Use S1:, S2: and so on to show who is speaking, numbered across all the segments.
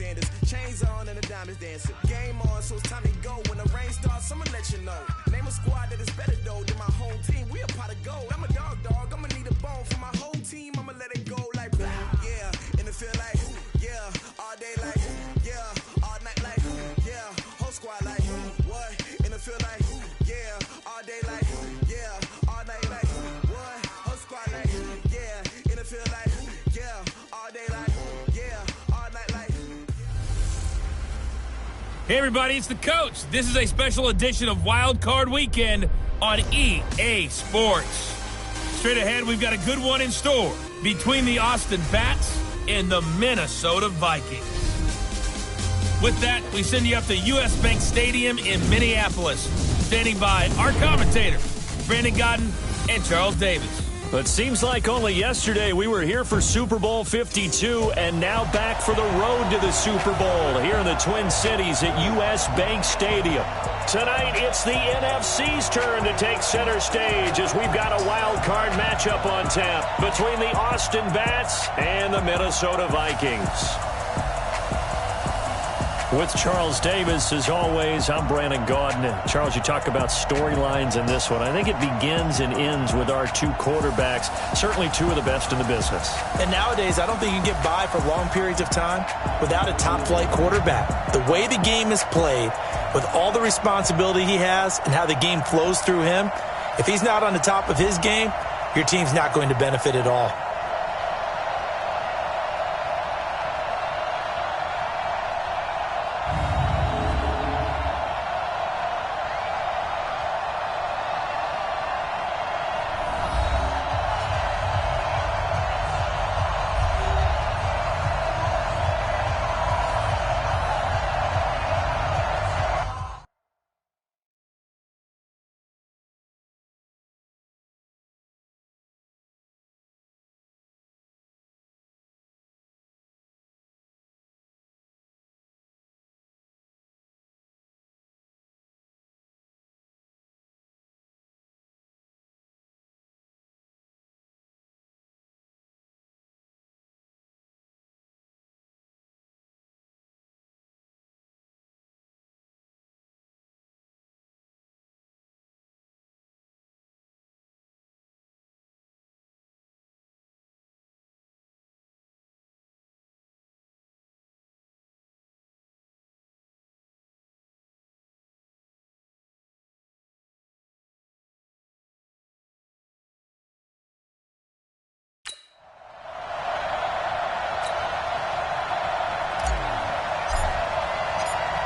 S1: Sanders. Chains on and the diamonds dancing. Game on, so it's time to go. When the rain starts, I'ma let you know. Name a squad that is better though than my whole team. We a pot of gold. I'm a dog. I'ma need a bone for my whole team. I'ma let it go like blah. Yeah, and it feel like yeah, all day like yeah, all night like yeah, whole squad like what? And it feel like yeah, all day like yeah, all night like what? Whole squad like yeah, and it feel like yeah, all day like yeah, all night like.
S2: Hey everybody, it's the coach. This is a special edition of Wild Card Weekend on EA Sports. Straight ahead, we've got a good one in store between the Austin Bats and the Minnesota Vikings. With that, we send you up to US Bank Stadium in Minneapolis. Standing by our commentators, Brandon Godden and Charles Davis.
S3: But seems like only yesterday we were here for Super Bowl 52 and now back for the road to the Super Bowl here in the Twin Cities at US Bank Stadium. Tonight, it's the NFC's turn to take center stage as we've got a wild card matchup on tap between the Austin Bats and the Minnesota Vikings. With Charles Davis, as always, I'm Brandon Gaudin. Charles, you talk about storylines in this one. I think it begins and ends with our two quarterbacks, certainly two of the best in the business.
S4: And nowadays, I don't think you can get by for long periods of time without a top-flight quarterback. The way the game is played, with all the responsibility he has and how the game flows through him, if he's not on the top of his game, your team's not going to benefit at all.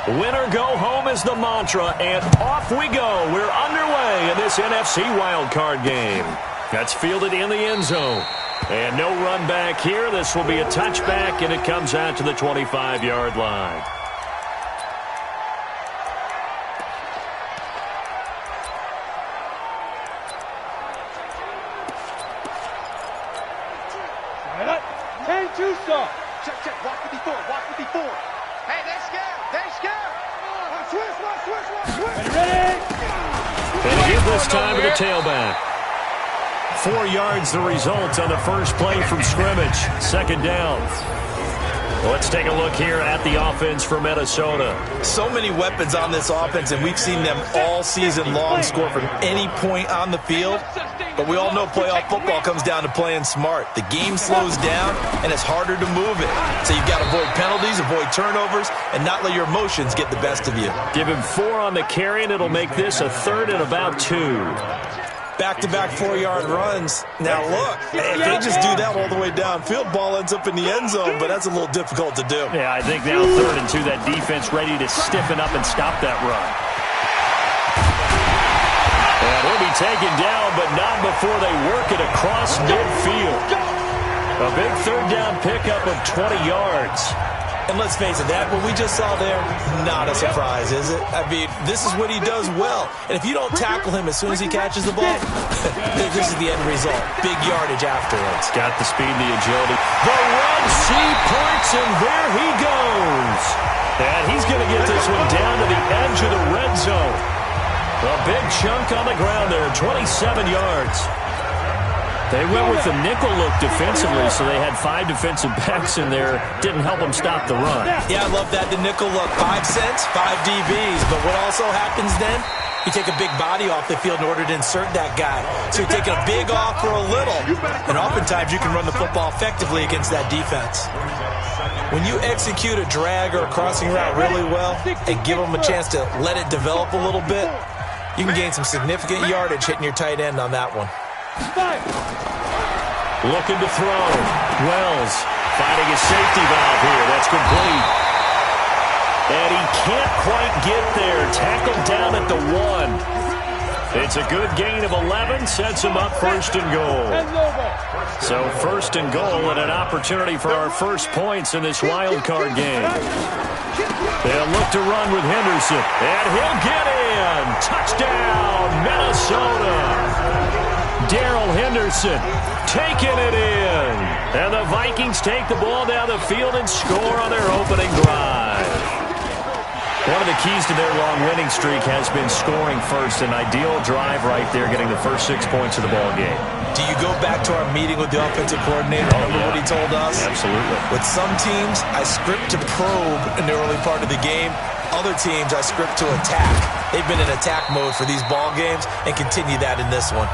S3: Winner go home is the mantra, and off we go. We're underway in this NFC wildcard game. That's fielded in the end zone. And no run back here. This will be a touchback, and it comes out to the 25-yard line.
S5: Check. Walk with me forward. Hey, they're scared. Switch.
S3: Ready? And a hit this time to the tailback. 4 yards the result on the first play from scrimmage. Second down. Let's take a look here at the offense for Minnesota.
S4: So many weapons on this offense, and we've seen them all season long score from any point on the field. But we all know playoff football comes down to playing smart. The game slows down, and it's harder to move it. So you've got to avoid penalties, avoid turnovers, and not let your emotions get the best of you.
S3: Give him 4 on the carry, and it'll make this a third and about 2.
S4: Back-to-back 4-yard runs. Now, look, if they just do that all the way downfield, ball ends up in the end zone, but that's a little difficult to do.
S3: Yeah, I think now 3rd and 2, that defense ready to stiffen up and stop that run. And he'll be taken down, but not before they work it across midfield. A big 3rd down pickup of 20 yards.
S4: And let's face it, that what we just saw there, not a surprise, is it? I mean, this is what he does well. And if you don't tackle him as soon as he catches the ball, this is the end result. Big yardage afterwards.
S3: Got the speed and the agility. The Red Sea points, and there he goes. And he's going to get this one down to the edge of the red zone. A big chunk on the ground there, 27 yards. They went with the nickel look defensively, so they had 5 defensive backs in there. Didn't help them stop the run.
S4: Yeah, I love that. The nickel look, 5 cents, 5 DBs. But what also happens then? You take a big body off the field in order to insert that guy. So you're taking a big off for a little. And oftentimes you can run the football effectively against that defense. When you execute a drag or a crossing route really well and give them a chance to let it develop a little bit, you can gain some significant yardage hitting your tight end on that one.
S3: Looking to throw. Wells finding a safety valve here. That's complete. And he can't quite get there. Tackled down at the 1. It's a good gain of 11. Sets him up first and goal. So first and goal and an opportunity for our first points in this wild card game. They'll look to run with Henderson. And he'll get in. Touchdown, Minnesota. Darrell Henderson taking it in. And the Vikings take the ball down the field and score on their opening drive. One of the keys to their long winning streak has been scoring first. An ideal drive right there, getting the first 6 points of the ball game.
S4: Do you go back to our meeting with the offensive coordinator? Remember what he told us?
S3: Absolutely.
S4: With some teams, I script to probe in the early part of the game. Other teams, I script to attack. They've been in attack mode for these ball games and continue that in this one.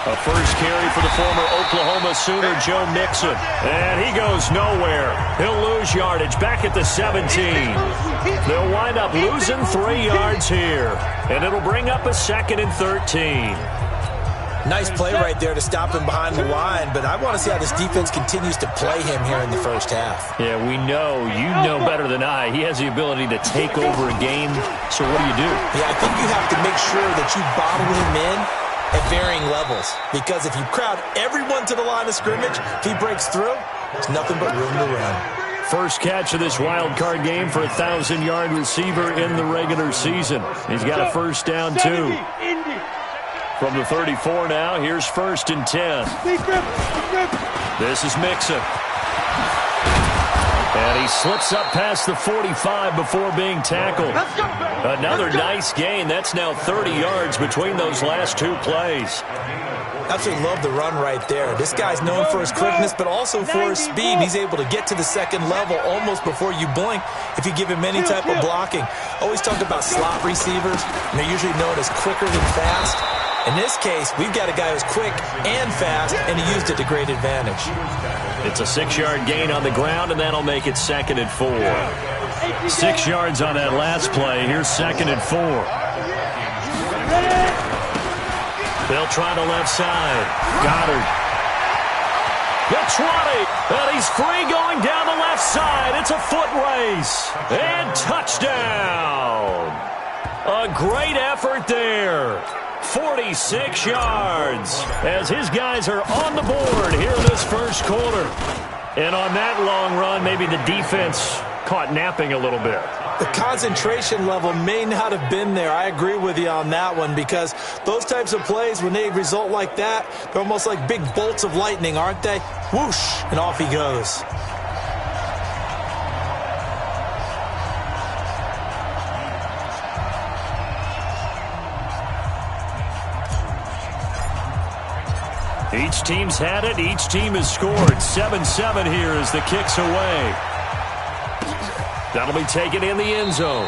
S3: A first carry for the former Oklahoma Sooner, Joe Mixon. And he goes nowhere. He'll lose yardage back at the 17. They'll wind up losing 3 yards here. And it'll bring up a 2nd and 13.
S4: Nice play right there to stop him behind the line, but I want to see how this defense continues to play him here in the first half.
S3: Yeah, we know. You know better than I. He has the ability to take over a game. So what do you do?
S4: Yeah, I think you have to make sure that you bottle him in at varying levels, because if you crowd everyone to the line of scrimmage, if he breaks through, there's nothing but room to run.
S3: First catch of this wild card game for a 1,000-yard receiver in the regular season. He's got a first down, too. From the 34 now, here's 1st and 10. This is Mixon. And he slips up past the 45 before being tackled. Another nice gain. That's now 30 yards between those last 2 plays.
S4: Absolutely love the run right there. This guy's known for his quickness, but also for his speed. He's able to get to the second level almost before you blink if you give him any type of blocking. Always talk about slot receivers, and they're usually known as quicker than fast. In this case, we've got a guy who's quick and fast, and he used it to great advantage.
S3: It's a 6-yard gain on the ground, and that'll make it 2nd and 4. 6 yards on that last play. Here's 2nd and 4. They'll try the left side. Goddard. The 20. And he's free going down the left side. It's a foot race. And touchdown. A great effort there. 46 yards as his guys are on the board here in this first quarter. And on that long run, maybe the defense caught napping a little bit.
S4: The concentration level may not have been there. I agree with you on that one, because those types of plays, when they result like that, they're almost like big bolts of lightning, aren't they? Whoosh, and off he goes.
S3: Each team's had it. Each team has scored. 7-7 here as the kick's away. That'll be taken in the end zone.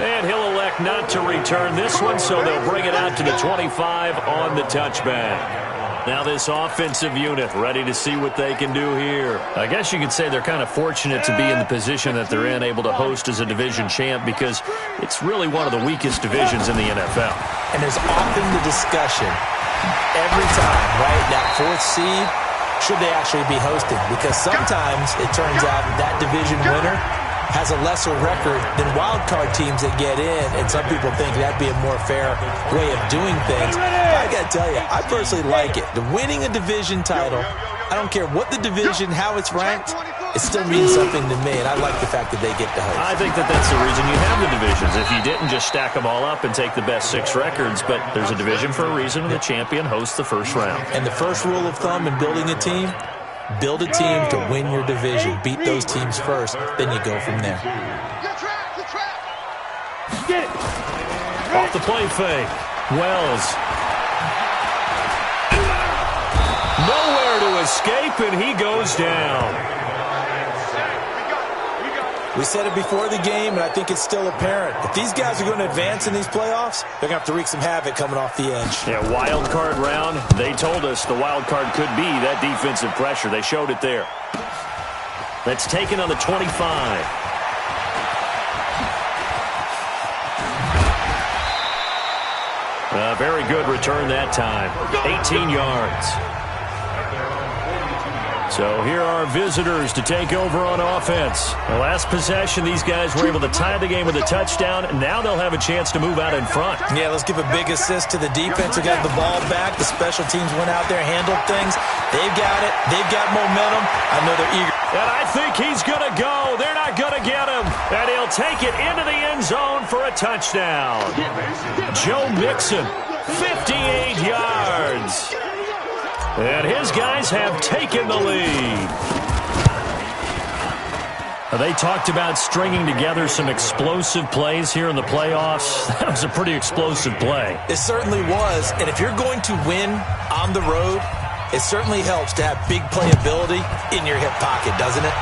S3: And he'll elect not to return this one, so they'll bring it out to the 25 on the touchback. Now this offensive unit ready to see what they can do here. I guess you could say they're kind of fortunate to be in the position that they're in, able to host as a division champ, because it's really one of the weakest divisions in the NFL.
S4: And there's often the discussion every time, right? That 4th seed, should they actually be hosting? Because sometimes it turns out that division winner has a lesser record than wild card teams that get in, and some people think that'd be a more fair way of doing things. But I got to tell you, I personally like it. The winning a division title, I don't care what the division, how it's ranked, it still means something to me, and I like the fact that they get to host.
S3: I think that that's the reason you have the divisions. If you didn't just stack them all up and take the best 6 records, but there's a division for a reason, and the champion hosts the first round.
S4: And the first rule of thumb in building a team, build a team to win your division. Beat those teams first, then you go from there.
S3: Get it. Off the play fake. Wells. Nowhere to escape, and he goes down.
S4: We said it before the game, and I think it's still apparent. If these guys are going to advance in these playoffs, they're going to have to wreak some havoc coming off the edge.
S3: Yeah, wild card round. They told us the wild card could be that defensive pressure. They showed it there. That's taken on the 25. Very good return that time. 18 yards. So here are visitors to take over on offense. The last possession, these guys were able to tie the game with a touchdown. Now they'll have a chance to move out in front.
S4: Yeah, let's give a big assist to the defense who got the ball back. The special teams went out there, handled things. They've got it. They've got momentum. I know they're eager.
S3: And I think he's going to go. They're not going to get him. And he'll take it into the end zone for a touchdown. Joe Mixon, 58 yards. And his guys have taken the lead. They talked about stringing together some explosive plays here in the playoffs. That was a pretty explosive play.
S4: It certainly was. And if you're going to win on the road, it certainly helps to have big playability in your hip pocket, doesn't it?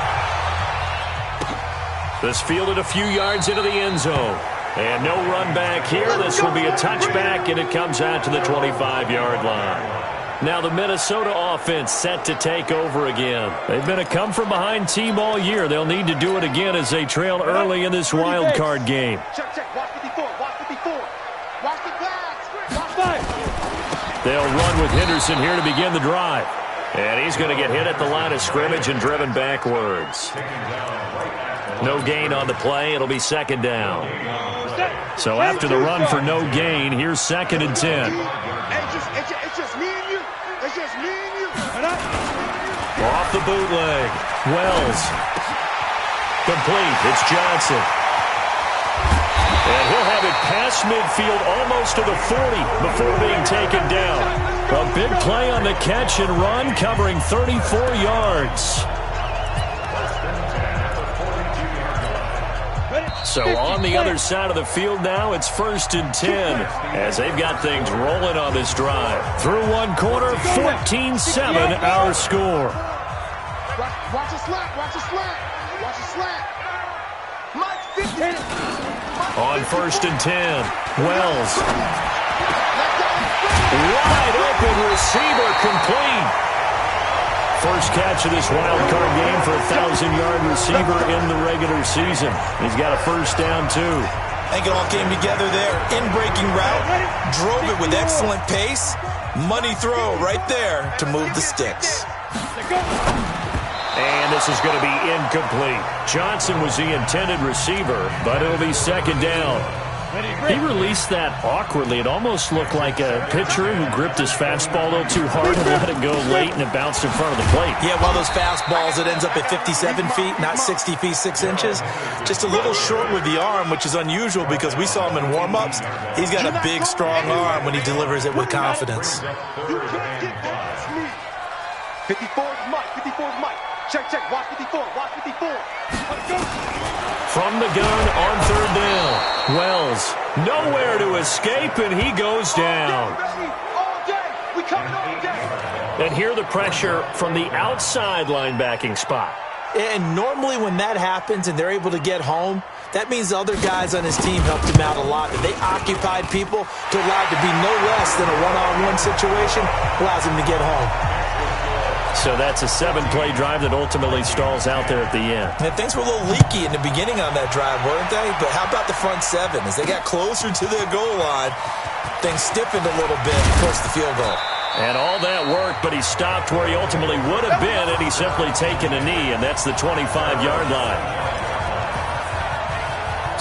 S3: This fielded a few yards into the end zone. And no run back here. This will be a touchback, and it comes out to the 25-yard line. Now the Minnesota offense set to take over again. They've been a come-from-behind team all year. They'll need to do it again as they trail early in this wild card game.
S5: Check. Watch 54. Watch 54. Watch the pass. Watch five.
S3: They'll run with Henderson here to begin the drive. And he's going to get hit at the line of scrimmage and driven backwards. No gain on the play. It'll be second down. So after the run for no gain, here's 2nd and 10.
S5: It's just me and you. It's just me and you.
S3: Off the bootleg. Wells. Complete. It's Johnson. And he'll have it past midfield almost to the 40 before being taken down. A big play on the catch and run, covering 34 yards. So on the other side of the field now, it's 1st and 10 as they've got things rolling on this drive. Through one quarter, 14-7 our score.
S5: Watch a slant. Watch a slant. Watch a slant.
S3: On 1st and 10, Wells. Wide open receiver, complete. First catch of this wild card game for a 1,000-yard receiver in the regular season. He's got a first down, too.
S4: I think it all came together there. In-breaking route, drove it with excellent pace. Money throw right there to move the sticks.
S3: And this is going to be incomplete. Johnson was the intended receiver, but it'll be second down. He released that awkwardly. It almost looked like a pitcher who gripped his fastball a little too hard and let it go late, and it bounced in front of the plate.
S4: Yeah, one of those fastballs that ends up at 57 feet, not 60 feet, 6 inches. Just a little short with the arm, which is unusual because we saw him in warm-ups. He's got a big, strong arm when he delivers it with confidence.
S5: 54 is Mike. 54 is Mike. Check. Watch 54. Watch 54. Let's go.
S3: From the gun on 3rd down. Wells, nowhere to escape, and he goes down.
S5: All day. We coming all day.
S3: And here the pressure from the outside linebacking spot.
S4: And normally when that happens and they're able to get home, that means the other guys on his team helped him out a lot. That they occupied people to allow it to be no less than a one-on-one situation, allows him to get home.
S3: So that's a 7-play drive that ultimately stalls out there at the end.
S4: And things were a little leaky in the beginning on that drive, weren't they? But how about the front 7? As they got closer to their goal line, things stiffened a little bit, forced the field goal.
S3: And all that work, but he stopped where he ultimately would have been had he simply taken a knee, and that's the 25-yard line.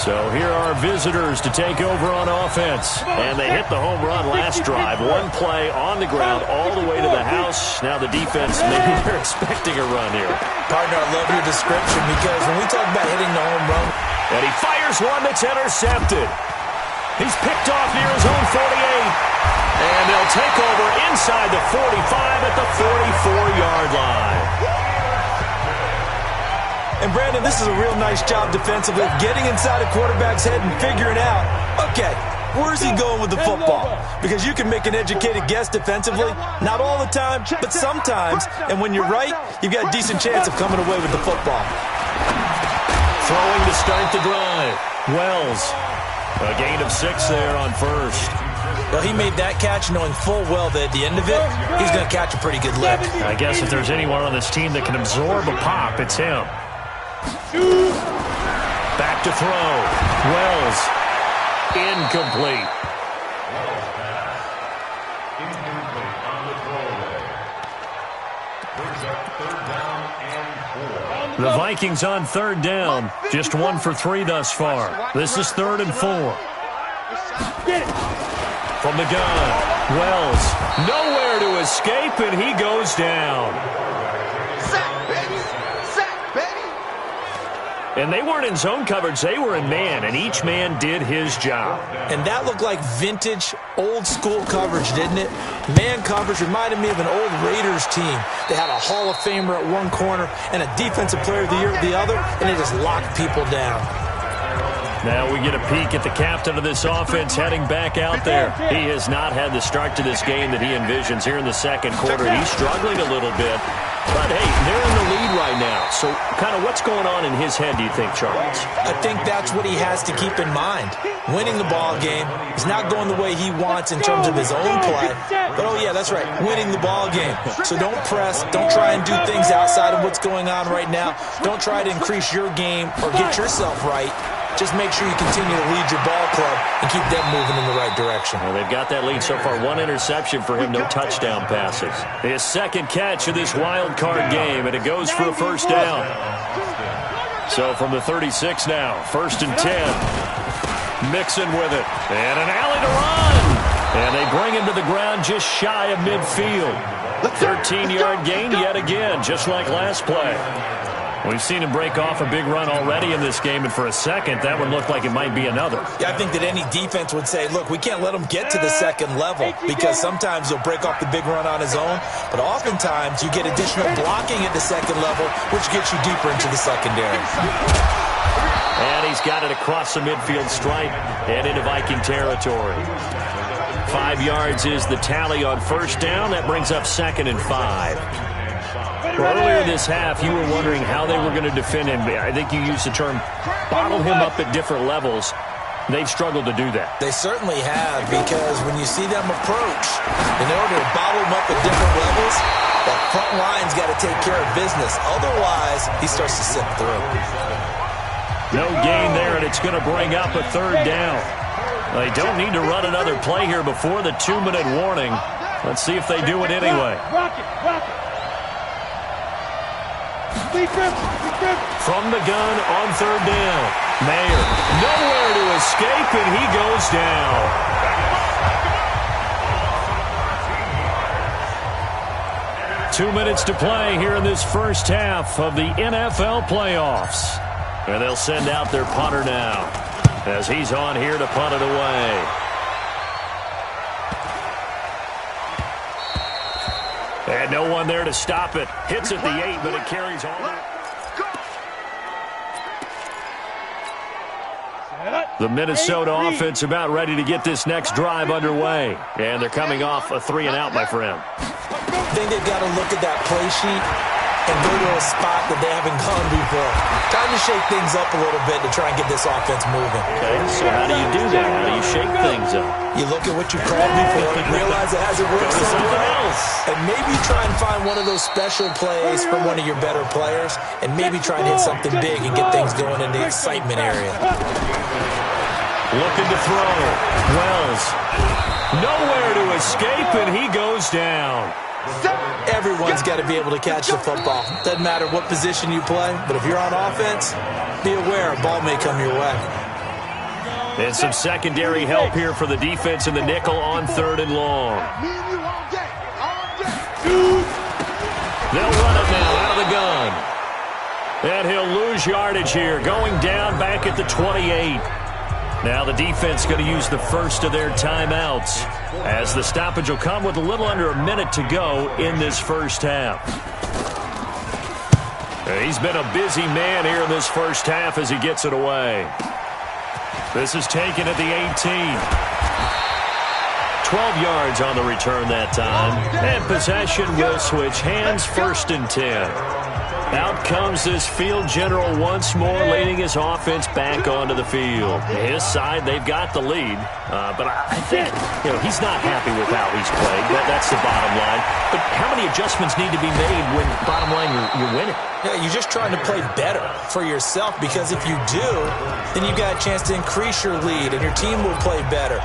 S3: So here are visitors to take over on offense. And they hit the home run last drive. One play on the ground all the way to the house. Now the defense, maybe they're expecting a run here.
S4: Partner, I love your description because when we talk about hitting the home run.
S3: And he fires one that's intercepted. He's picked off near his own 48. And they'll take over inside the 45 at the 44-yard line.
S4: And, Brandon, this is a real nice job defensively of getting inside a quarterback's head and figuring out, okay, where's he going with the football? Because you can make an educated guess defensively, not all the time, but sometimes. And when you're right, you've got a decent chance of coming away with the football.
S3: Throwing to start the drive. Wells, a gain of 6 there on first.
S4: Well, he made that catch knowing full well that at the end of it, he's going to catch a pretty good lick.
S3: I guess if there's anyone on this team that can absorb a pop, it's him. Back to throw. Wells. Incomplete. The Vikings on third down. Just 1 for 3 thus far. This is 3rd and 4. From the gun. Wells. Nowhere to escape, and he goes down. And they weren't in zone coverage. They were in man, and each man did his job.
S4: And that looked like vintage, old-school coverage, didn't it? Man coverage reminded me of an old Raiders team. They had a Hall of Famer at one corner and a Defensive Player of the Year at the other, and they just locked people down.
S3: Now we get a peek at the captain of this offense heading back out there. He has not had the start to this game that he envisions here in the second quarter. He's struggling a little bit. But, hey, they're in the lead right now. So, kind of what's going on in his head, do you think, Charles?
S4: I think that's what he has to keep in mind. Winning the ball game. He's not going the way he wants in terms of his own play. But, oh, yeah, that's right, winning the ball game. So don't press. Don't try and do things outside of what's going on right now. Don't try to increase your game or get yourself right. Just make sure you continue to lead your ball club and keep them moving in the right direction.
S3: Well, they've got that lead so far. 1 interception for him, no touchdown passes. His second catch of this wild card game, and it goes for a first down. So from the 36 now, 1st and 10. Mixon with it. And an alley to run. And they bring him to the ground just shy of midfield. 13-yard gain yet again, just like last play. We've seen him break off a big run already in this game, and for a second, that one looked like it might be another.
S4: Yeah, I think that any defense would say, look, we can't let him get to the second level because sometimes he'll break off the big run on his own, but oftentimes you get additional blocking at the second level, which gets you deeper into the secondary.
S3: And he's got it across the midfield stripe and into Viking territory. 5 yards is the tally on first down. That brings up 2nd and 5. Earlier this half, you were wondering how they were going to defend him. I think you used the term bottle him up at different levels. They've struggled to do that.
S4: They certainly have, because when you see them approach, in order to bottle him up at different levels, that front line's got to take care of business. Otherwise, he starts to slip through.
S3: No gain there, and it's going to bring up a 3rd down. They don't need to run another play here before the 2-minute warning. Let's see if they do it anyway. From the gun on 3rd down. Mayer, nowhere to escape, and he goes down. Two minutes to play here in this first half of the NFL playoffs. And they'll send out their punter now as he's on here to punt it away. And no one there to stop it. Hits at the 8, but it carries on. The Minnesota offense about ready to get this next drive underway. And they're coming off a 3-and-out, my friend.
S4: I think they've got to look at that play sheet and go to a spot that they haven't gone before. Time to shake things up a little bit to try and get this offense moving.
S3: Okay, so how do you do that? How do you shake things up?
S4: You look at what you called before and realize it hasn't worked somewhere else. And maybe try and find one of those special plays from one of your better players and maybe try and hit something big and get things going in the excitement area.
S3: Looking to throw. Wells. Nowhere to escape, and he goes down.
S4: Everyone's got to be able to catch the football. Doesn't matter what position you play, but if you're on offense, be aware a ball may come your way.
S3: And some secondary help here for the defense in the nickel on 3rd and long. They'll run it now out of the gun. And he'll lose yardage here, going down back at the 28. Now the defense going to use the first of their timeouts, as the stoppage will come with a little under a minute to go in this first half. He's been a busy man here in this first half as he gets it away. This is taken at the 18. 12 yards on the return that time. And possession will switch hands, 1st and 10. Out comes this field general once more, leading his offense back onto the field. His side, they've got the lead. But I think, he's not happy with how he's played. That's the bottom line. But how many adjustments need to be made when, bottom line, you're winning?
S4: Yeah, you're just trying to play better for yourself, because if you do, then you've got a chance to increase your lead, and your team will play better.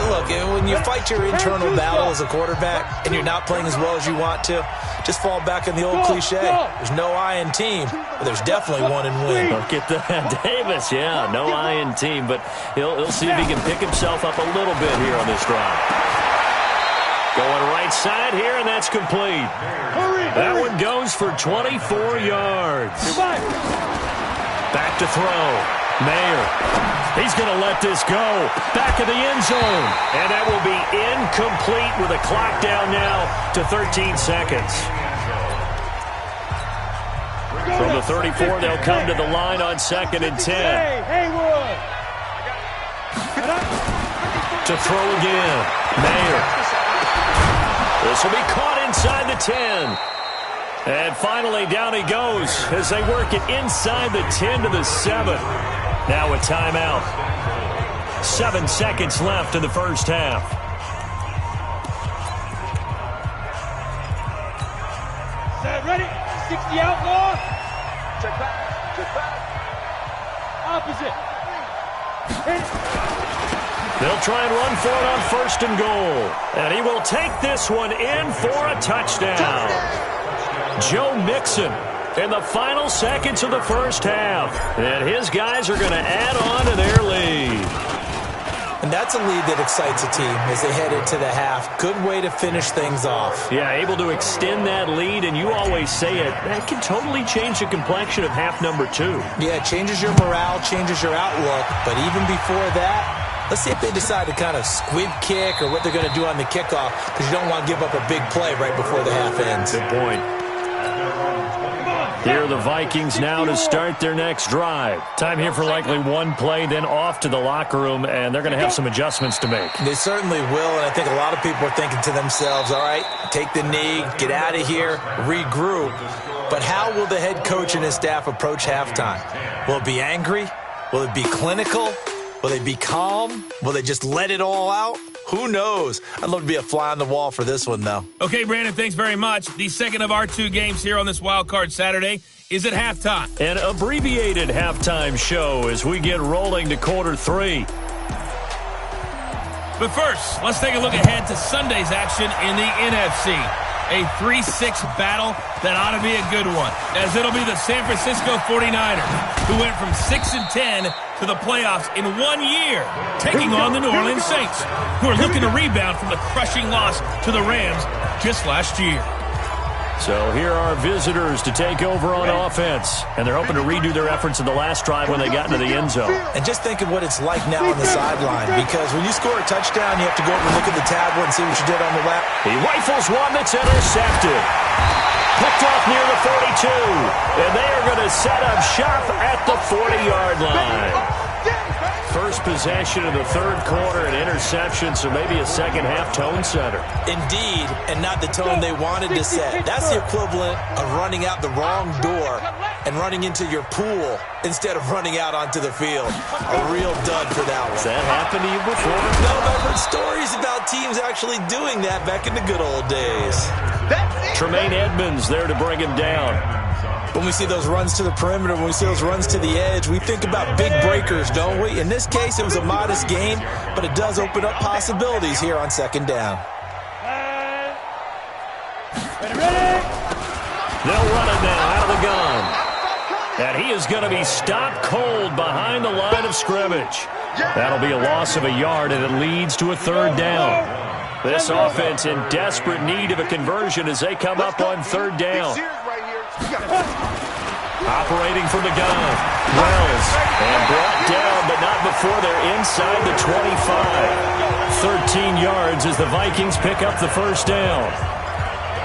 S4: Look, when you fight your internal battle as a quarterback and you're not playing as well as you want to, just fall back in the old cliche. There's no I in team, but there's definitely one in win.
S3: Look at that. Davis, yeah, no I in team, but he'll see if he can pick himself up a little bit here on this drive. Going right side here, and that's complete. That one goes for 24 yards. Back to throw. Mayer. He's going to let this go. Back of the end zone. And that will be incomplete with a clock down now to 13 seconds. From the 34, they'll come to the line on 2nd and 10. To throw again. Mayer. This will be caught inside the 10. And finally, down he goes as they work it inside the 10 to the 7. Now a timeout. 7 seconds left in the first half.
S5: Set, ready? 60 outlaw. Check back. Opposite. Hit.
S3: They'll try and run for it on 1st and goal. And he will take this one in for a touchdown. Joe Mixon in the final seconds of the first half. And his guys are going to add on to their lead.
S4: And that's a lead that excites a team as they head into the half. Good way to finish things off.
S3: Yeah, able to extend that lead, and you always say it, that can totally change the complexion of half number 2.
S4: Yeah, it changes your morale, changes your outlook. But even before that, let's see if they decide to kind of squib kick or what they're going to do on the kickoff, because you don't want to give up a big play right before the half ends.
S3: Good point. Here are the Vikings now to start their next drive. Time here for likely one play, then off to the locker room, and they're going to have some adjustments to make.
S4: They certainly will, and I think a lot of people are thinking to themselves, all right, take the knee, get out of here, regroup. But how will the head coach and his staff approach halftime? Will it be angry? Will it be clinical? Will they be calm? Will they just let it all out? Who knows? I'd love to be a fly on the wall for this one, though.
S2: Okay, Brandon, thanks very much. The second of our 2 games here on this Wild Card Saturday is at halftime.
S3: An abbreviated halftime show as we get rolling to quarter 3.
S2: But first, let's take a look ahead to Sunday's action in the NFC. A 3-6 battle that ought to be a good one, as it'll be the San Francisco 49ers, who went from 6-10 to the playoffs in 1 year, taking on the New Orleans Saints, who are looking to rebound from the crushing loss to the Rams just last year.
S3: So here are visitors to take over on offense, and they're hoping to redo their efforts in the last drive when they got into the end zone.
S4: And just think of what it's like now on the sideline, because when you score a touchdown, you have to go over and look at the tablet and see what you did on the lap.
S3: He rifles one that's intercepted. Picked off near the 42, and they are going to set up shop at the 40-yard line. First possession of the third quarter, an interception, so maybe a second-half tone setter.
S4: Indeed, and not the tone they wanted to set. That's the equivalent of running out the wrong door and running into your pool instead of running out onto the field. A real dud for that one.
S3: Has that happened to you before?
S4: No, but I've heard stories about teams actually doing that back in the good old days.
S3: Tremaine Edmonds there to bring him down.
S4: When we see those runs to the perimeter, when we see those runs to the edge, we think about big breakers, don't we? In this case, it was a modest gain, but it does open up possibilities here on second down.
S3: They'll run it now out of the gun. And he is going to be stopped cold behind the line of scrimmage. That'll be a loss of a yard, and it leads to a third down. This offense in desperate need of a conversion as they come up on third down. Operating from the gun, Wells, and brought down, but not before they're inside the 25. 13 yards as the Vikings pick up the first down.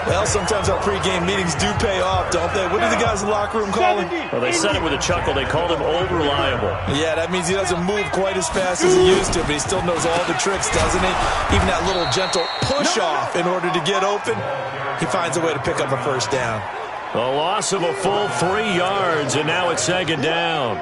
S4: Well, sometimes our pregame meetings do pay off, don't they? What do the guys in the locker room call him?
S3: Well, they said it with a chuckle. They called him old reliable.
S4: Yeah, that means he doesn't move quite as fast as he used to, but he still knows all the tricks, doesn't he? Even that little gentle push-off in order to get open, he finds a way to pick up a first down.
S3: A loss of a full 3 yards, and now it's second down.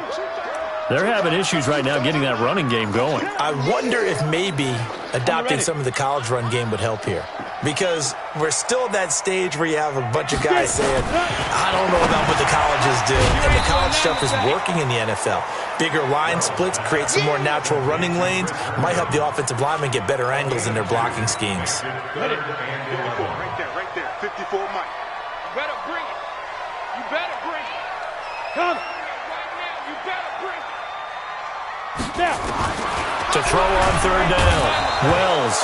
S3: They're having issues right now getting that running game going.
S4: I wonder if maybe adopting some of the college run game would help here. Because we're still at that stage where you have a bunch of guys saying, I don't know about what the colleges do. And the college stuff is working in the NFL. Bigger line splits, create some more natural running lanes, might help the offensive linemen get better angles in their blocking schemes.
S5: Right there, 54 Mike.
S6: You better bring it. You better bring it. Come. Right now, you better bring it.
S3: Now. To throw on third down. Wells.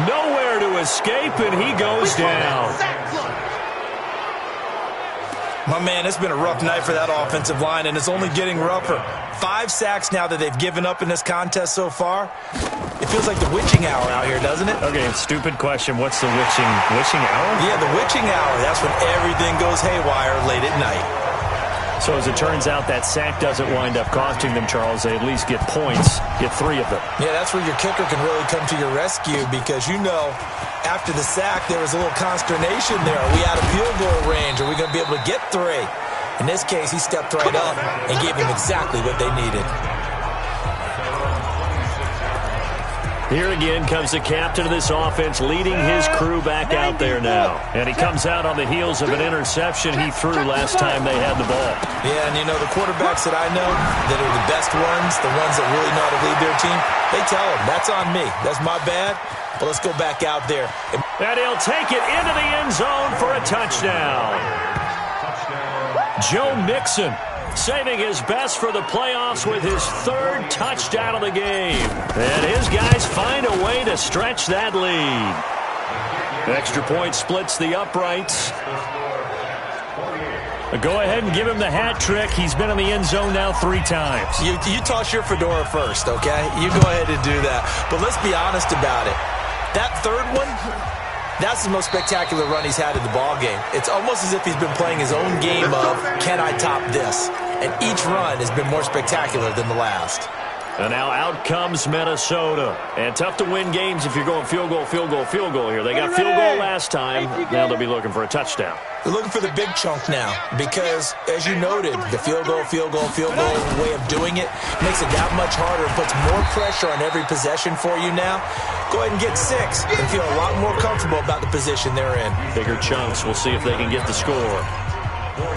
S3: Nowhere to escape, and he goes down.
S4: My man, it's been a rough night for that offensive line, and it's only getting rougher. 5 sacks now that they've given up in this contest so far. It feels like the witching hour out here, doesn't it?
S3: Okay, stupid question. What's the witching hour?
S4: Yeah, the witching hour. That's when everything goes haywire late at night.
S3: So as it turns out, that sack doesn't wind up costing them, Charles. They at least get points, get 3 of them.
S4: Yeah, that's where your kicker can really come to your rescue because, you know, after the sack, there was a little consternation there. Are we out of field goal range? Are we going to be able to get 3? In this case, he stepped right up and gave them exactly what they needed.
S3: Here again comes the captain of this offense leading his crew back out there now. And he comes out on the heels of an interception he threw last time they had the ball.
S4: Yeah, and you know, the quarterbacks that I know that are the best ones, the ones that really know how to lead their team, they tell them, that's on me. That's my bad. But let's go back out there.
S3: And he'll take it into the end zone for a touchdown. Joe Mixon saving his best for the playoffs with his 3rd touchdown of the game. And his guys find a way to stretch that lead. Extra point splits the uprights. Go ahead and give him the hat trick. He's been in the end zone now 3 times.
S4: You toss your fedora first, okay? You go ahead and do that. But let's be honest about it. That 3rd one, that's the most spectacular run he's had in the ballgame. It's almost as if he's been playing his own game of, can I top this? And each run has been more spectacular than the last.
S3: And now out comes Minnesota. And tough to win games if you're going field goal, field goal, field goal here. They got field goal last time. Now they'll be looking for a touchdown.
S4: They're looking for the big chunk now because, as you noted, the field goal way of doing it makes it that much harder and puts more pressure on every possession for you now. Go ahead and get 6 and feel a lot more comfortable about the position they're in.
S3: Bigger chunks. We'll see if they can get the score.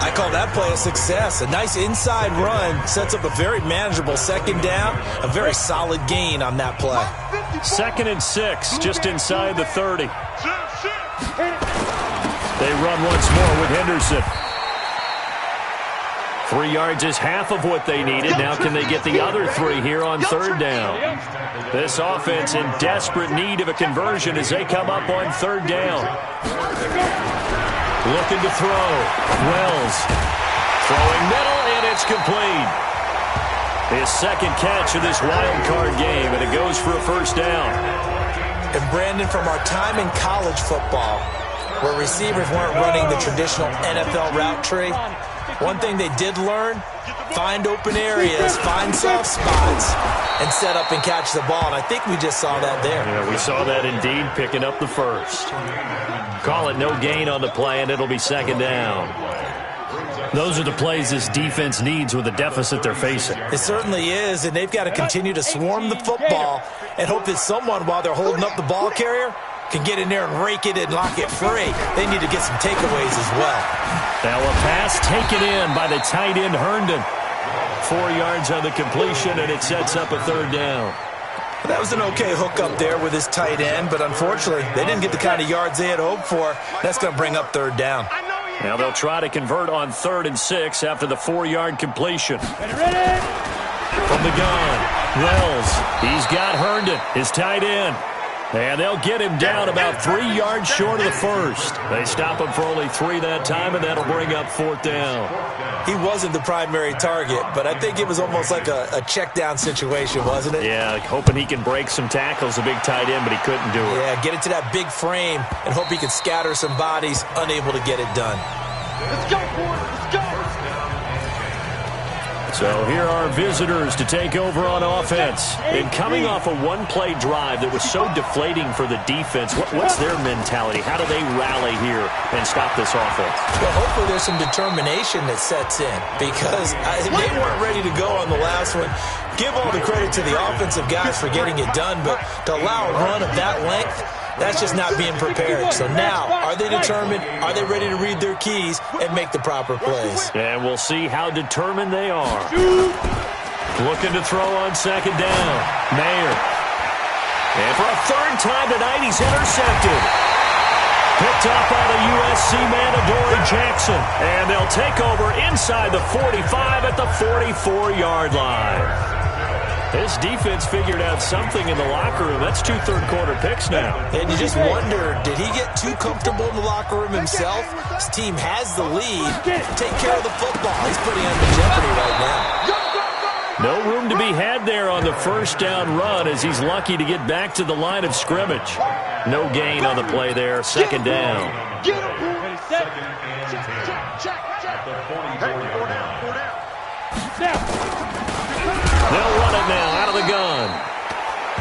S4: I call that play a success. A nice inside run sets up a very manageable second down, a very solid gain on that play.
S3: 2nd and 6, just inside the 30. They run once more with Henderson. 3 yards is half of what they needed. Now can they get the other 3 here on 3rd down? This offense in desperate need of a conversion as they come up on 3rd down. Looking to throw. Wells throwing middle, and it's complete. His 2nd catch of this wild card game, and it goes for a first down.
S4: And Brandon, from our time in college football, where receivers weren't running the traditional NFL route tree, one thing they did learn, find open areas, find soft spots, and set up and catch the ball. And I think we just saw that there.
S3: Yeah, we saw that indeed, picking up the first. Call it no gain on the play, and it'll be 2nd down. Those are the plays this defense needs with the deficit they're facing.
S4: It certainly is, and they've got to continue to swarm the football and hope that someone, while they're holding up the ball carrier, can get in there and rake it and lock it free. They need to get some takeaways as well.
S3: Now a pass taken in by the tight end Herndon. 4 yards on the completion, and it sets up a third down.
S4: That was an okay hook up there with his tight end, but unfortunately, they didn't get the kind of yards they had hoped for. That's going to bring up third down.
S3: Now they'll try to convert on 3rd and 6 after the 4-yard completion.
S5: Ready?
S3: From the gun, Wells. He's got Herndon, his tight end. And they'll get him down about 3 yards short of the first. They stop him for only 3 that time, and that'll bring up 4th down.
S4: He wasn't the primary target, but I think it was almost like a check down situation, wasn't it?
S3: Yeah, hoping he can break some tackles, a big tight end, but he couldn't do it.
S4: Yeah, get it to that big frame and hope he can scatter some bodies, unable to get it done.
S5: Let's go, boys. Let's go.
S3: So here are visitors to take over on offense. And coming off a one-play drive that was so deflating for the defense, what's their mentality? How do they rally here and stop this offense?
S4: Well, hopefully there's some determination that sets in because they weren't ready to go on the last one. Give all the credit to the offensive guys for getting it done, but to allow a run of that length, that's just not being prepared. So now, are they determined? Are they ready to read their keys and make the proper plays?
S3: And we'll see how determined they are. Looking to throw on 2nd down. Mayer. And for a 3rd time tonight, he's intercepted. Picked up by the USC man, Adoree Jackson. And they'll take over inside the 45 at the 44-yard line. This defense figured out something in the locker room. That's 2 third-quarter picks now.
S4: And you just wonder, did he get too comfortable in the locker room himself? His team has the lead. Take care of the football. He's putting him in jeopardy right now.
S3: No room to be had there on the 1st down run as he's lucky to get back to the line of scrimmage. No gain on the play there. 2nd down.
S5: Get him, boys. Check. Hey, 4 down. Now.
S3: They'll run it now out of the gun.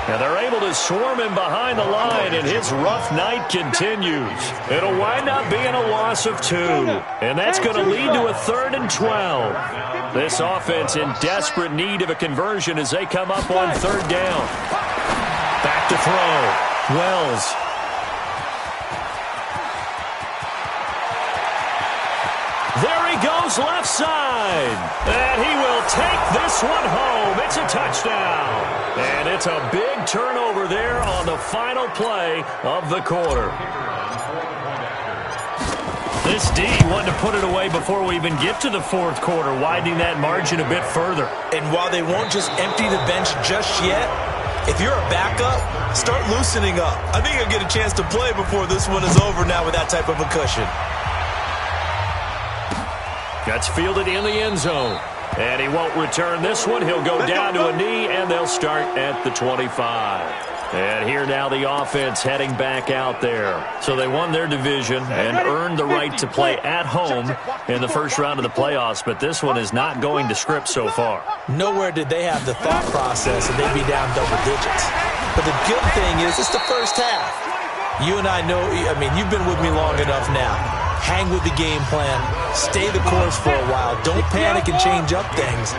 S3: And they're able to swarm him behind the line, and his rough night continues. It'll wind up being a loss of 2. And that's going to lead to a 3rd and 12. This offense in desperate need of a conversion as they come up on 3rd down. Back to throw. Wells. There he goes left side. And he will take this one home. It's a touchdown. And it's a big turnover there on the final play of the quarter. This D wanted to put it away before we even get to the 4th quarter, widening that margin a bit further.
S4: And while they won't just empty the bench just yet, if you're a backup, start loosening up. I think you'll get a chance to play before this one is over now with that type of a cushion.
S3: Gets fielded in the end zone. And he won't return this one. He'll go down to a knee, and they'll start at the 25. And here now the offense heading back out there. So they won their division and earned the right to play at home in the first round of the playoffs. But this one is not going to script so far.
S4: Nowhere did they have the thought process that they'd be down double digits. But the good thing is it's the first half. You and I know, I mean, you've been with me long enough now. Hang with the game plan. Stay the course for a while. Don't panic and change up things.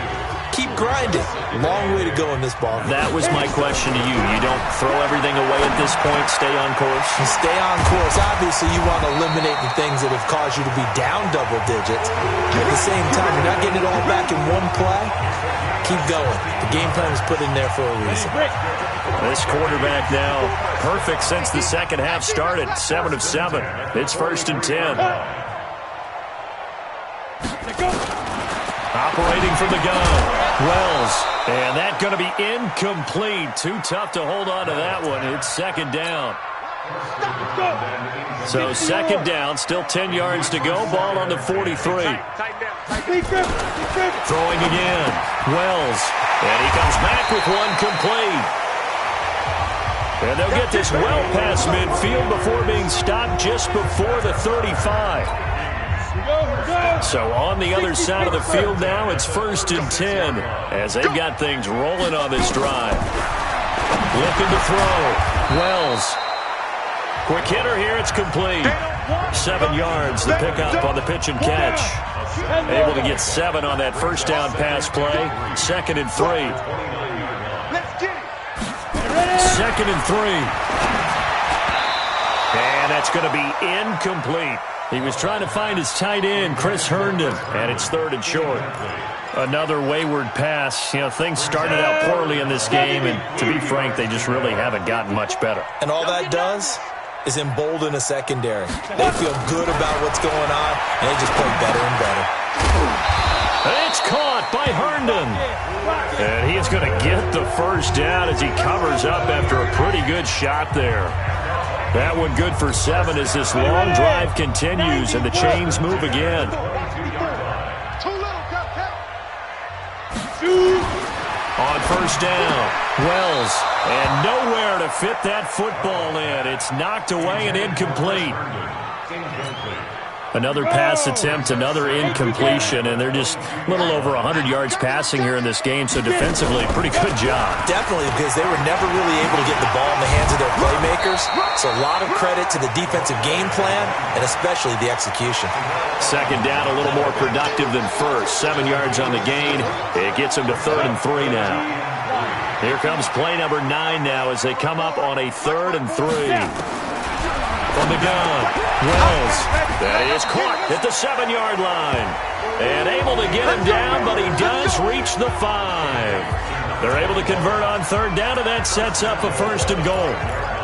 S4: Keep grinding. Long way to go in this ball.
S3: That was my question to you. You don't throw everything away at this point. Stay on course?
S4: And stay on course. Obviously, you want to eliminate the things that have caused you to be down double digits. At the same time, you're not getting it all back in one play. Keep going. The game plan was put in there for a reason.
S3: This quarterback now perfect since the second half started. 7 of 7. It's 1st and 10. Operating from the gun. Wells. And that's going to be incomplete. Too tough to hold on to that one. It's 2nd down. So 2nd down, still 10 yards to go. Ball on the 43. Throwing again. Wells. And he comes back with one complete. And they'll get this well past midfield before being stopped just before the 35. So on the other side of the field now, it's 1st and 10 as they've got things rolling on this drive. Looking to throw. Wells. Quick hitter here. It's complete. 7 yards the pickup on the pitch and catch. Able to get 7 on that 1st down pass play. 2nd and 3. 2nd and 3. And that's going to be incomplete. He was trying to find his tight end, Chris Herndon, and it's 3rd and short. Another wayward pass. You know, things started out poorly in this game, and to be frank, they just really haven't gotten much better.
S4: And all that does is embolden a secondary. They feel good about what's going on, and they just play better and better.
S3: It's caught by Herndon. And he is going to get the first down as he covers up after a pretty good shot there. That one good for 7 as this long drive continues and the chains move again. On first down, Wells, and nowhere to fit that football in. It's knocked away and incomplete. Another pass attempt, another incompletion, and they're just a little over 100 yards passing here in this game, so defensively, pretty good job.
S4: Definitely, because they were never really able to get the ball in the hands of their playmakers, so a lot of credit to the defensive game plan, and especially the execution.
S3: Second down, a little more productive than first. 7 yards on the gain. It gets them to 3rd and 3 now. Here comes play number 9 now as they come up on a 3rd and 3. From the gun, Wells. That is caught at the 7-yard line. And able to get him down, but he does reach the 5. They're able to convert on 3rd down, and that sets up a 1st and goal.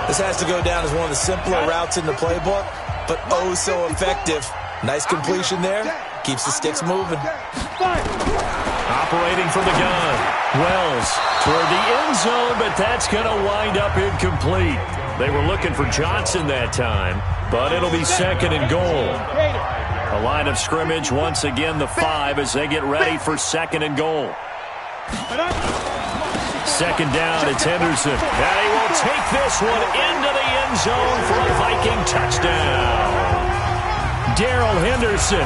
S4: This has to go down as one of the simpler routes in the playbook, but oh so effective. Nice completion there. Keeps the sticks moving.
S3: Operating from the gun. Wells toward the end zone, but that's going to wind up incomplete. They were looking for Johnson that time, but it'll be 2nd and goal. A line of scrimmage, once again the 5 as they get ready for 2nd and goal. 2nd down, it's Henderson. And he will take this one into the end zone for a Viking touchdown. Darrell Henderson,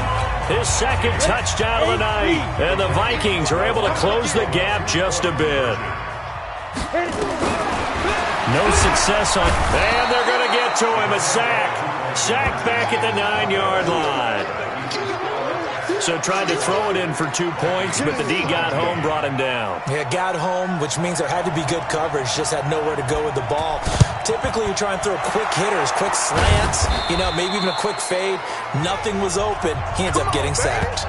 S3: his 2nd touchdown of the night. And the Vikings are able to close the gap just a bit. No success on, and they're going to get to him. A sack. Sack back at the 9-yard line. So tried to throw it in for 2 points, but the D got home, brought him down.
S4: Yeah, got home, which means there had to be good coverage. Just had nowhere to go with the ball. Typically, you try and throw quick hitters, quick slants, maybe even a quick fade. Nothing was open. He ends up getting sacked.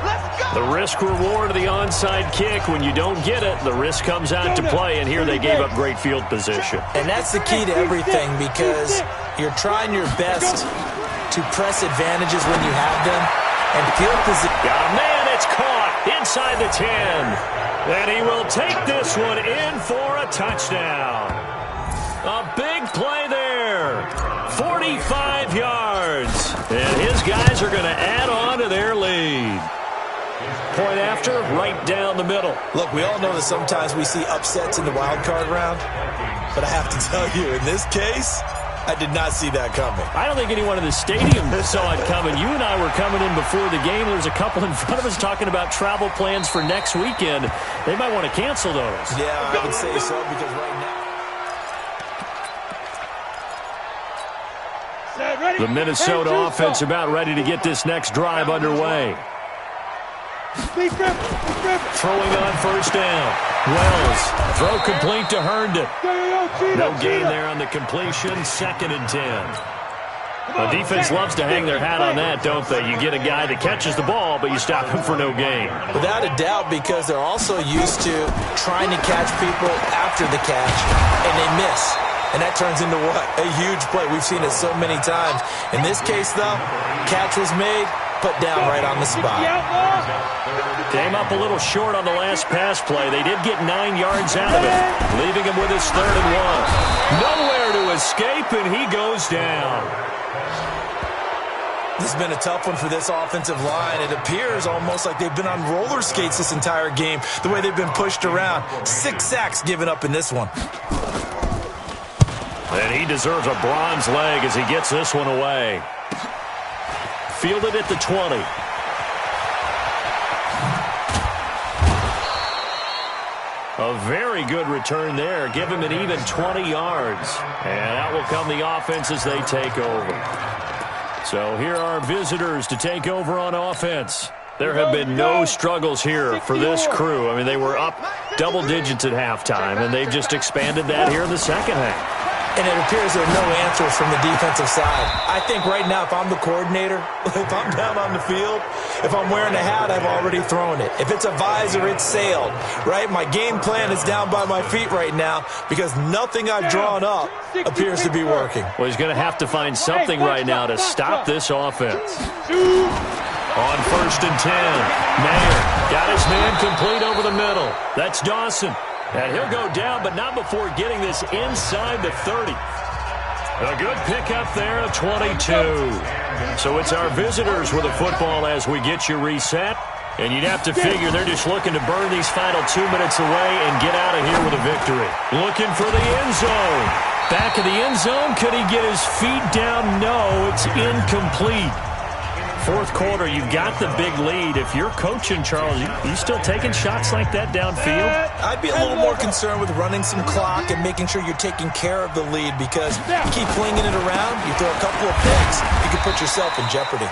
S3: The risk-reward of the onside kick. When you don't get it, the risk comes out to play, and here they gave up great field position.
S4: And that's the key to everything, because you're trying your best to press advantages when you have them. And field position.
S3: Got a man, it's caught inside the 10. And he will take this one in for a touchdown. A big play there. 45 yards. And his guys are going to add on to their lead. Point after, right down the middle.
S4: Look, we all know that sometimes we see upsets in the wild card round. But I have to tell you, in this case, I did not see that coming.
S3: I don't think anyone in the stadium saw it coming. You and I were coming in before the game. There was a couple in front of us talking about travel plans for next weekend. They might want to cancel those.
S4: Yeah, I would say so, because right now...
S3: The Minnesota offense about ready to get this next drive underway. Throwing on first down. Wells, throw complete to Herndon. No gain there on the completion, 2nd and 10. The defense loves to hang their hat on that, don't they? You get a guy that catches the ball, but you stop him for no gain.
S4: Without a doubt, because they're also used to trying to catch people after the catch, and they miss. And that turns into what? A huge play. We've seen it so many times. In this case, though, catch was made, put down right on the spot.
S3: Came up a little short on the last pass play. They did get 9 yards out of it, leaving him with his 3rd and 1. Nowhere to escape, and he goes down.
S4: This has been a tough one for this offensive line. It appears almost like they've been on roller skates this entire game, the way they've been pushed around. 6 sacks given up in this one.
S3: And he deserves a bronze leg as he gets this one away. Fielded at the 20. A very good return there. Give him an even 20 yards. And out will come the offense as they take over. So here are visitors to take over on offense. There have been no struggles here for this crew. I mean, they were up double digits at halftime, and they've just expanded that here in the second half.
S4: and it appears there are no answers from the defensive side. I think right now, if I'm the coordinator, if I'm down on the field, if I'm wearing a hat, I've already thrown it. If it's a visor, it's sailed, right? My game plan is down by my feet right now because nothing I've drawn up appears to be working.
S3: Well, he's going to have to find something right now to stop this offense. On 1st and 10, Mayer got his man complete over the middle. That's Dawson. And he'll go down, but not before getting this inside the 30. A good pickup there, a 22. So it's our visitors with the football as we get you reset. And you'd have to figure they're just looking to burn these final 2 minutes away and get out of here with a victory. Looking for the end zone. Back of the end zone. Could he get his feet down? No, it's incomplete. Fourth quarter, you've got the big lead. If you're coaching, Charles, you still taking shots like that downfield?
S4: I'd be a little more concerned with running some clock and making sure you're taking care of the lead because you keep flinging it around, you throw a couple of picks, you can put yourself in jeopardy.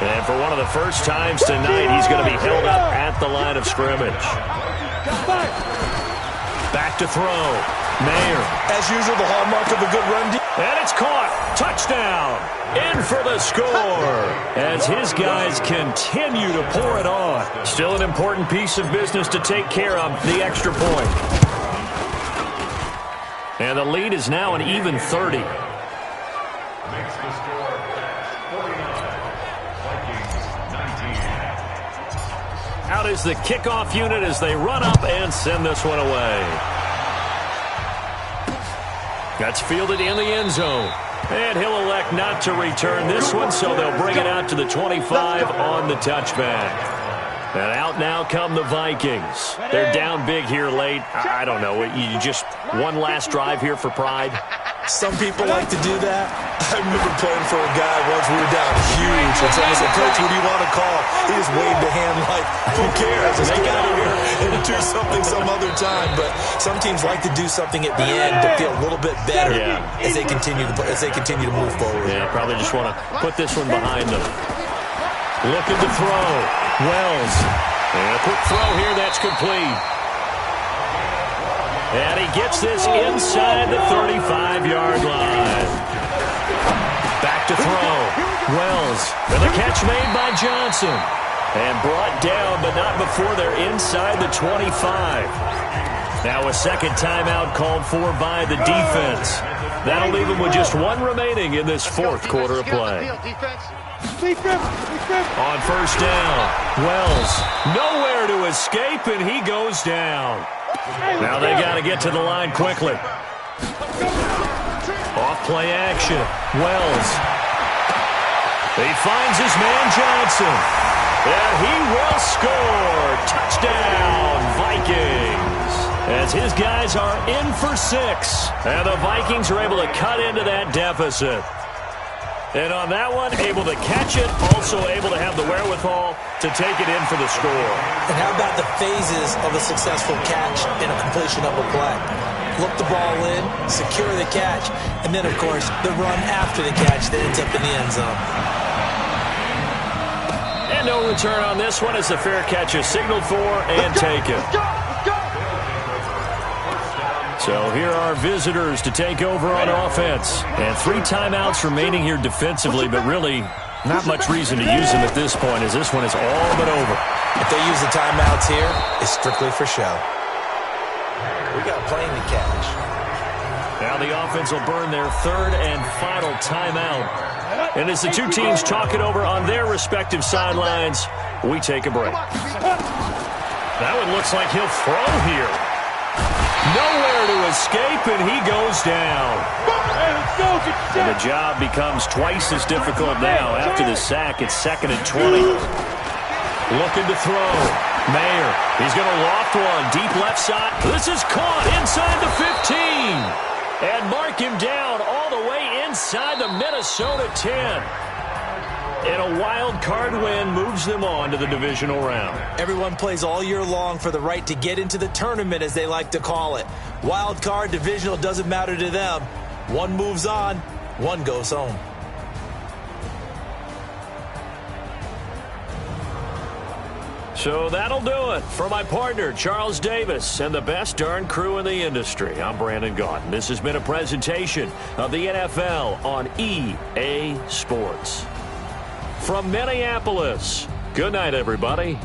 S3: And for one of the first times tonight, he's going to be held up at the line of scrimmage. Back to throw. Mayer.
S4: As usual, the hallmark of a good run.
S3: And it's caught. Touchdown. In for the score. As his guys continue to pour it on. Still an important piece of business to take care of, the extra point. And the lead is now an even 30. Out is the kickoff unit as they run up and send this one away. That's fielded in the end zone. And he'll elect not to return this one, so they'll bring it out to the 25 on the touchback. And out now come the Vikings. They're down big here late. I don't know. You just one last drive here for pride?
S4: Some people like to do that. I remember playing for a guy once. We were down huge. And someone said, Coach, what do you want to call? He just waved a hand like, who cares? Let's get out of here and do something some other time. But some teams like to do something at the end to feel a little bit better as they continue to move forward.
S3: Yeah, probably just want to put this one behind them. Looking to throw. Wells. And a quick throw here. That's complete. And he gets this inside the 35-yard line. Back to throw. Wells. And the catch made by Johnson. And brought down, but not before they're inside the 25. Now a second timeout called for by the defense. That'll leave them with just one remaining in this fourth quarter of play. On first down, Wells. Nowhere to escape, and he goes down. Now they got to get to the line quickly. Off play action. Wells. He finds his man Johnson. And he will score. Touchdown, Vikings. As his guys are in for 6. And the Vikings are able to cut into that deficit. And on that one, able to catch it, also able to have the wherewithal to take it in for the score.
S4: And how about the phases of a successful catch and a completion of a play? Look the ball in, secure the catch, and then, of course, the run after the catch that ends up in the end zone.
S3: And no return on this one as the fair catch is signaled for and taken. So here are visitors to take over on offense. And 3 timeouts remaining here defensively, but really not much reason to use them at this point as this one is all but over.
S4: If they use the timeouts here, it's strictly for show. We got playing to catch.
S3: Now the offense will burn their 3rd and final timeout. And as the two teams talk it over on their respective sidelines, we take a break. That one looks like he'll throw here. Nowhere to escape, and he goes down. And the job becomes twice as difficult now. After the sack, it's 2nd and 20. Looking to throw. Mayer. He's going to loft one. Deep left side. This is caught inside the 15. And mark him down all the way inside the Minnesota 10. And a wild card win moves them on to the divisional round.
S4: Everyone plays all year long for the right to get into the tournament, as they like to call it. Wild card, divisional, doesn't matter to them. One moves on, one goes home.
S3: So that'll do it. For my partner, Charles Davis, and the best darn crew in the industry, I'm Brandon Gaudin. This has been a presentation of the NFL on EA Sports. From Minneapolis, good night, everybody.